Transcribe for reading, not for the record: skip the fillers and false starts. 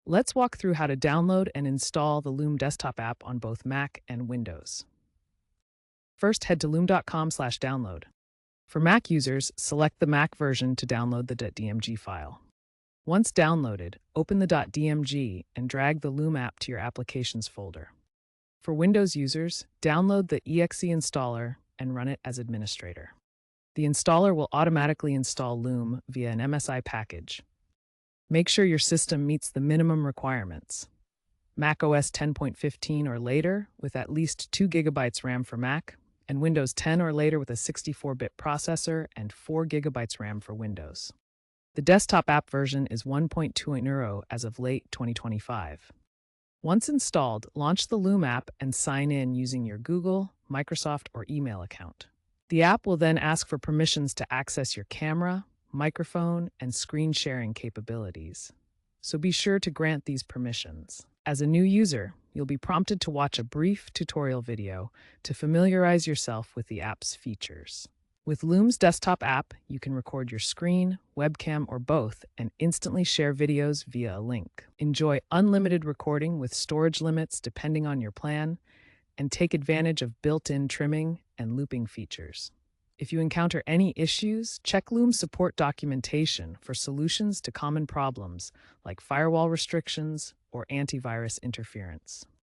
Let's walk through how to download and install the Loom desktop app on both Mac and Windows. First, head to loom.com/download. For Mac users, select the Mac version to download the .dmg file. Once downloaded, open the .dmg and drag the Loom app to your Applications folder. For Windows users, download the exe installer and run it as administrator. The installer will automatically install Loom via an MSI package. Make sure your system meets the minimum requirements. macOS 10.15 or later with at least 2 GB RAM for Mac, and Windows 10 or later with a 64-bit processor and 4 GB RAM for Windows. The desktop app version is 1.20 as of late 2025. Once installed, launch the Loom app and sign in using your Google, Microsoft, or email account. The app will then ask for permissions to access your camera, microphone, and screen sharing capabilities. So be sure to grant these permissions. As a new user, you'll be prompted to watch a brief tutorial video to familiarize yourself with the app's features. With Loom's desktop app, you can record your screen, webcam, or both and instantly share videos via a link. Enjoy unlimited recording with storage limits depending on your plan, and take advantage of built-in trimming and looping features. If you encounter any issues, check Loom's support documentation for solutions to common problems like firewall restrictions or antivirus interference.